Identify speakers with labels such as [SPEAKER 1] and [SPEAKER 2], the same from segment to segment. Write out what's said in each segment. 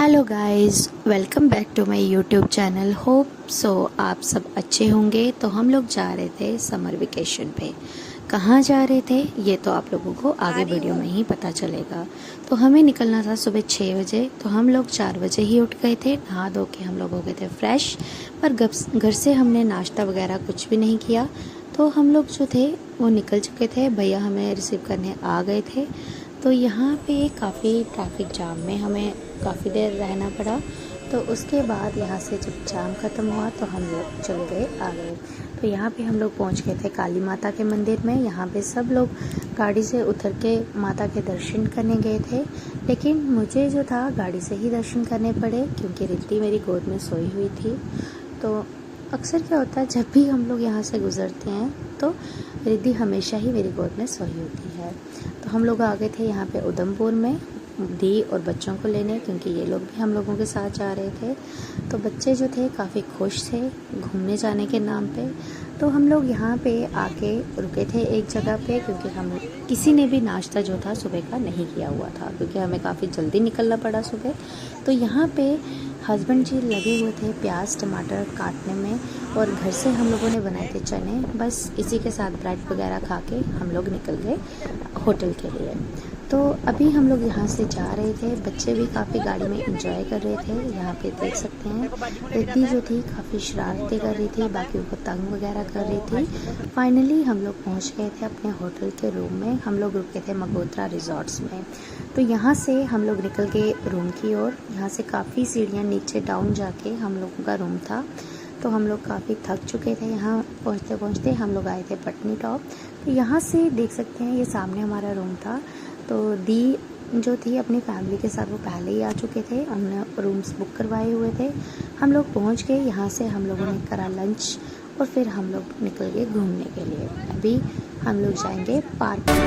[SPEAKER 1] Hello guys, welcome back to my YouTube channel. Hope so आप सब अच्छे होंगे। तो हम लोग जा रहे थे समर वेकेशन पे। कहाँ जा रहे थे ये तो आप लोगों को आगे वीडियो में ही पता चलेगा। तो हमें निकलना था सुबह 6 बजे, तो हम लोग 4 बजे ही उठ गए थे। नहा धो के हम लोग हो गए थे फ्रेश, पर घर से हमने नाश्ता वगैरह कुछ भी नहीं किया। तो हम लोग जो थे वो निकल चुके थे, भैया हमें रिसीव करने आ गए थे। तो यहाँ पे काफ़ी ट्रैफिक जाम में हमें काफ़ी देर रहना पड़ा। तो उसके बाद यहाँ से जब जाम ख़त्म हुआ तो हम लोग चल गए आगे। तो यहाँ पे हम लोग पहुँच गए थे काली माता के मंदिर में। यहाँ पे सब लोग गाड़ी से उतर के माता के दर्शन करने गए थे, लेकिन मुझे जो था गाड़ी से ही दर्शन करने पड़े क्योंकि रिद्धि मेरी गोद में सोई हुई थी। तो अक्सर क्या होता है, जब भी हम लोग यहाँ से गुज़रते हैं तो रिद्धि हमेशा ही मेरी गोद में सोई होती है। तो हम लोग आ गए थे यहाँ पे उधमपुर में दी और बच्चों को लेने, क्योंकि ये लोग भी हम लोगों के साथ जा रहे थे। तो बच्चे जो थे काफ़ी खुश थे घूमने जाने के नाम पे। तो हम लोग यहाँ पे आके रुके थे एक जगह पे, क्योंकि हम किसी ने भी नाश्ता जो था सुबह का नहीं किया हुआ था, क्योंकि हमें काफ़ी जल्दी निकलना पड़ा सुबह। तो यहाँ पे हस्बैंड जी लगे हुए थे प्याज टमाटर काटने में, और घर से हम लोगों ने बनाए थे चने। बस इसी के साथ ब्रेड वगैरह खा के हम लोग निकल गए होटल के लिए। तो अभी हम लोग यहाँ से जा रहे थे। बच्चे भी काफ़ी गाड़ी में एंजॉय कर रहे थे। यहाँ पे देख सकते हैं रिद्धि जो थी काफ़ी शरारतें कर रही थी, बाकी को तंग वगैरह कर रही थी। फाइनली हम लोग पहुँच गए थे अपने होटल के रूम में। हम लोग रुके थे मगोत्रा रिजॉर्ट्स में। तो यहाँ से हम लोग निकल गए रूम की ओर। यहाँ से काफ़ी सीढ़ियाँ नीचे डाउन जाके हम लोगों का रूम था। तो हम लोग काफ़ी थक चुके थे। यहाँ पहुँचते पहुँचते हम लोग आए थे पटनी टॉप। तो यहाँ से देख सकते हैं ये सामने हमारा रूम था। तो दी जो थी अपनी फैमिली के साथ वो पहले ही आ चुके थे, हमने रूम्स बुक करवाए हुए थे। हम लोग पहुँच गए। यहाँ से हम लोगों ने करा लंच और फिर हम लोग निकल गए घूमने के लिए। अभी हम लोग जाएंगे पार्क में।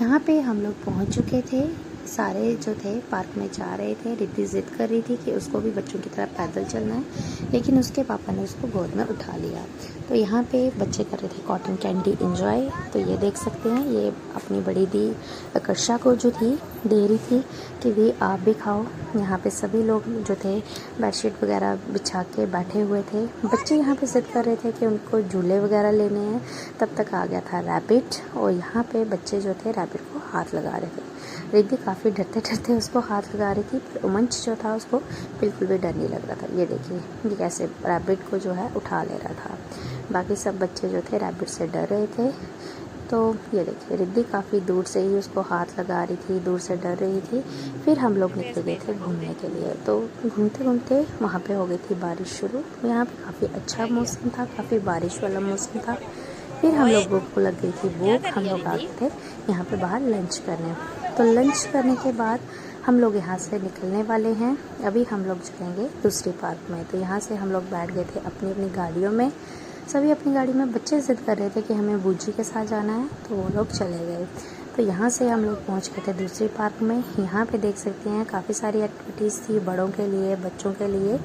[SPEAKER 1] यहाँ पे हम लोग पहुँच चुके थे। सारे जो थे पार्क में जा रहे थे। रिद्धि जिद कर रही थी कि उसको भी बच्चों की तरह पैदल चलना है, लेकिन उसके पापा ने उसको गोद में उठा लिया। तो यहाँ पे बच्चे कर रहे थे कॉटन कैंडी एंजॉय। तो ये देख सकते हैं, ये अपनी बड़ी दी आकर्षा को जो थी दे रही थी कि भी आप भी खाओ। यहाँ पे सभी लोग जो थे बेडशीट वगैरह बिछा के बैठे हुए थे। बच्चे यहाँ पे जिद कर रहे थे कि उनको झूले वगैरह लेने हैं। तब तक आ गया था रैबिट, और यहाँ पे बच्चे जो थे रैबिट को हाथ लगा रहे थे। रिद्धि काफ़ी डरते डरते उसको हाथ लगा रही थी, पर उमंच जो था उसको बिल्कुल भी डर नहीं लग रहा था। ये देखिए ये कैसे रैबिट को जो है उठा ले रहा था। बाकी सब बच्चे जो थे रैबिट से डर रहे थे। तो ये देखिए रिद्धि काफ़ी दूर से ही उसको हाथ लगा रही थी, दूर से डर रही थी। फिर हम लोग निकल गए थे घूमने के लिए। तो घूमते घूमते वहाँ पे हो गई थी बारिश शुरू। यहाँ पे काफ़ी अच्छा मौसम था, काफ़ी बारिश वाला मौसम था। फिर हम लोगों को लग गई थी भूख। हम लोग आ गए थे यहाँ पे बाहर लंच करने। तो लंच करने के बाद हम लोग यहाँ से निकलने वाले हैं। अभी हम लोग जाएंगे दूसरी पार्क में। तो यहाँ से हम लोग बैठ गए थे अपनी अपनी गाड़ियों में, सभी अपनी गाड़ी में। बच्चे जिद कर रहे थे कि हमें बूजी के साथ जाना है, तो वो लोग चले गए। तो यहाँ से हम लोग पहुँच गए थे दूसरी पार्क में। यहाँ पे देख सकते हैं काफ़ी सारी एक्टिविटीज़ थी बड़ों के लिए बच्चों के लिए।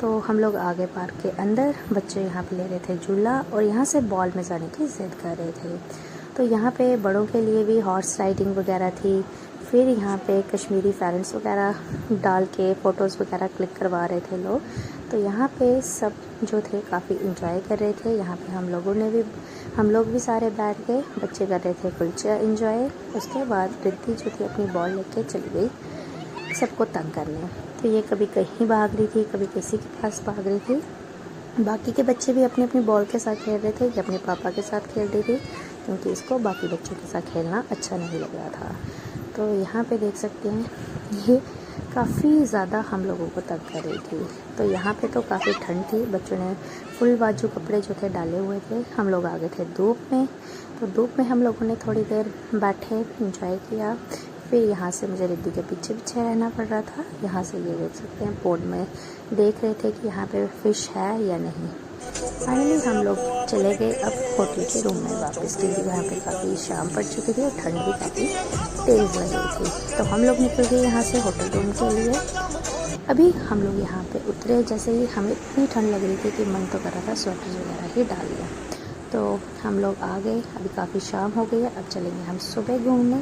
[SPEAKER 1] तो हम लोग आगे पार्क के अंदर, बच्चे यहाँ पे ले रहे थे झूला, और यहाँ से बॉल में जाने की जिद कर रहे थे। तो यहाँ पे बड़ों के लिए भी हॉर्स राइडिंग वगैरह थी। फिर यहाँ पे कश्मीरी फेरेंट्स वगैरह डाल के फ़ोटोज़ वगैरह क्लिक करवा रहे थे लोग। तो यहाँ पे सब जो थे काफ़ी इंजॉय कर रहे थे। यहाँ पे हम लोग भी सारे बैठ गए। बच्चे कर रहे थे कुलचा इंजॉय। उसके बाद रिद्धि जो थी अपनी बॉल लेके चली गई सबको तंग करने। तो ये कभी कहीं भाग रही थी, कभी किसी के पास भाग रही थी। बाकी के बच्चे भी अपनी अपनी बॉल के साथ खेल रहे थे, ये अपने पापा के साथ खेल रही थी, क्योंकि इसको बाकी बच्चों के साथ खेलना अच्छा नहीं लग रहा था। तो यहाँ पे देख सकते हैं ये काफ़ी ज़्यादा हम लोगों को तंग कर रही थी। तो यहाँ पे तो काफ़ी ठंड थी। बच्चों ने फुल बाजू कपड़े जो थे डाले हुए थे। हम लोग आ गए थे धूप में। तो धूप में हम लोगों ने थोड़ी देर बैठे इंजॉय किया। फिर यहाँ से मुझे रिद्धि के पीछे पीछे रहना पड़ रहा था। यहाँ से ये देख सकते हैं बोर्ड में देख रहे थे कि यहाँ पे फ़िश है या नहीं। फाइनली हम लोग चले गए अब होटल के रूम में वापस, क्योंकि यहाँ पे काफ़ी शाम पड़ चुकी थी और ठंड भी काफ़ी तेज़ लग रही थी। तो हम लोग निकल गए यहाँ से होटल रूम के लिए। अभी हम लोग यहाँ पे उतरे, जैसे ही हमें इतनी ठंड लग रही थी कि मन तो कर रहा था स्वेटर वगैरह ही डाल लिया। तो हम लोग आ गए, अभी काफ़ी शाम हो गई है, अब चलेंगे हम सुबह घूमने।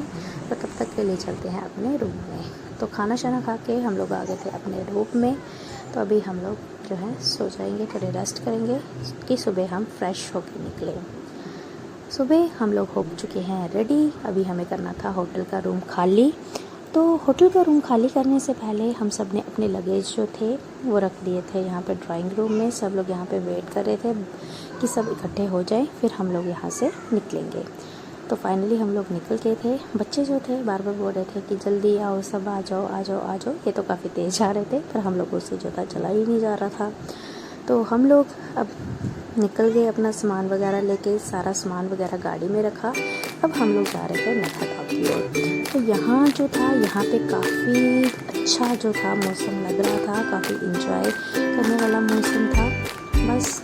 [SPEAKER 1] तो तब तक के लिए चलते हैं अपने रूम में। तो खाना शाना खा के हम लोग आ गए थे अपने रूम में। तो अभी हम लोग जो है सो जाएंगे, थोड़े रेस्ट करेंगे कि सुबह हम फ्रेश होकर निकले। सुबह हम लोग हो चुके हैं रेडी, अभी हमें करना था होटल का रूम खाली। तो होटल का रूम खाली करने से पहले हम सब ने अपने लगेज जो थे वो रख दिए थे यहाँ पे ड्राइंग रूम में। सब लोग यहाँ पे वेट कर रहे थे कि सब इकट्ठे हो जाए, फिर हम लोग यहाँ से निकलेंगे। तो फाइनली हम लोग निकल गए थे। बच्चे जो थे बार बार बोल रहे थे कि जल्दी आओ, सब आ जाओ आ जाओ आ जाओ। ये तो काफ़ी तेज़ जा रहे थे, पर हम लोगों से जो था चला ही नहीं जा रहा था। तो हम लोग अब निकल गए, अपना सामान वगैरह लेके, सारा सामान वगैरह गाड़ी में रखा। अब हम लोग जा रहे थे नत्था की ओर। तो यहाँ जो था, यहाँ पे काफ़ी अच्छा जो था मौसम लग रहा था, काफ़ी इंजॉय करने वाला मौसम था। बस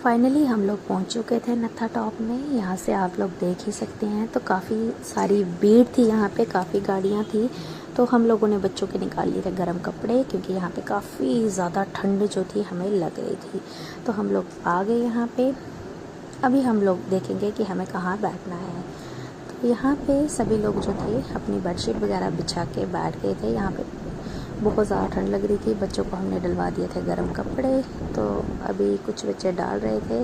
[SPEAKER 1] फाइनली हम लोग पहुंच चुके थे नत्था टॉप में। यहाँ से आप लोग देख ही सकते हैं। तो काफ़ी सारी भीड़ थी यहाँ पे, काफ़ी गाड़ियाँ थी। तो हम लोगों ने बच्चों के निकाल लिए थे गर्म कपड़े, क्योंकि यहाँ पे काफ़ी ज़्यादा ठंड जो थी हमें लग रही थी। तो हम लोग आ गए यहाँ पे। अभी हम लोग देखेंगे कि हमें कहाँ बैठना है। तो यहाँ पे सभी लोग जो थे अपनी बेडशीट वगैरह बिछा के बैठ गए थे। यहाँ पे बहुत ज़्यादा ठंड लग रही थी। बच्चों को हमने डलवा दिए थे गर्म कपड़े। तो अभी कुछ बच्चे डाल रहे थे।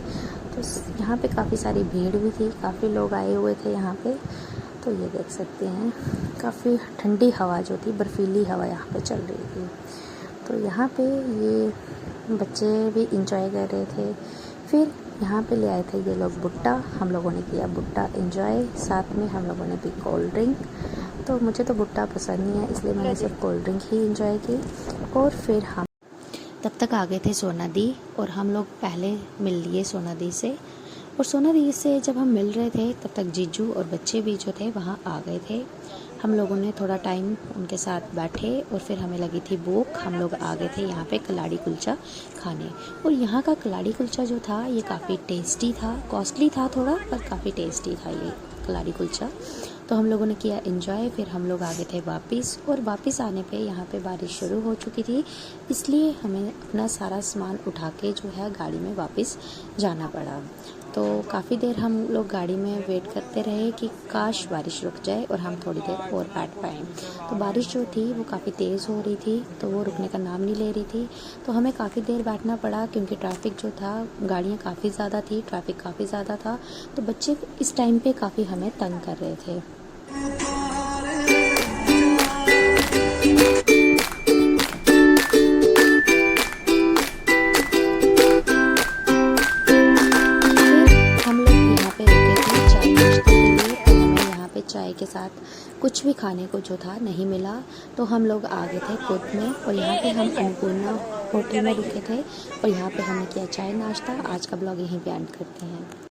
[SPEAKER 1] तो यहाँ पे काफ़ी सारी भीड़ भी थी, काफ़ी लोग आए हुए थे यहाँ पे। तो ये देख सकते हैं, काफ़ी ठंडी हवा जो थी, बर्फीली हवा यहाँ पे चल रही थी। तो यहाँ पे ये बच्चे भी इंजॉय कर रहे थे। फिर यहाँ पे ले आए थे ये लोग भुट्टा, हम लोगों ने किया भुट्टा इंजॉय। साथ में हम लोगों ने पी कोल्ड ड्रिंक। तो मुझे तो भुट्टा पसंद नहीं है, इसलिए मैंने सिर्फ कोल्ड ड्रिंक ही इंजॉय की। और फिर हम तब तक आ गए थे सोना दी, और हम लोग पहले मिल लिए सोना दी से। और सोना दी से जब हम मिल रहे थे तब तक जीजू और बच्चे भी जो थे वहाँ आ गए थे। हम लोगों ने थोड़ा टाइम उनके साथ बैठे और फिर हमें लगी थी भूख। हम लोग आ गए थे यहाँ पे कलाड़ी कुलचा खाने। और यहाँ का कलाड़ी कुलचा जो था ये काफ़ी टेस्टी था, कॉस्टली था थोड़ा, पर काफ़ी टेस्टी था ये कलाड़ी कुलचा। तो हम लोगों ने किया एंजॉय। फिर हम लोग आ गए थे वापस, और वापस आने पे यहाँ पे बारिश शुरू हो चुकी थी, इसलिए हमें अपना सारा सामान उठा के जो है गाड़ी में वापस जाना पड़ा। तो काफ़ी देर हम लोग गाड़ी में वेट करते रहे कि काश बारिश रुक जाए और हम थोड़ी देर और बैठ पाएँ। तो बारिश जो थी वो काफ़ी तेज़ हो रही थी, तो वो रुकने का नाम नहीं ले रही थी। तो हमें काफ़ी देर बैठना पड़ा, क्योंकि ट्रैफिक जो था, गाड़ियाँ काफ़ी ज़्यादा थी, ट्रैफिक काफ़ी ज़्यादा था। तो बच्चे इस टाइम पे काफ़ी हमें तंग कर रहे थे। चाय के साथ कुछ भी खाने को जो था नहीं मिला, तो हम लोग आ गए थे खुद में। और यहाँ पे हम अन्नपूर्णा होटल में रुके थे, और यहाँ पे हमने किया चाय नाश्ता। आज का ब्लॉग यहीं पे एंड करते हैं।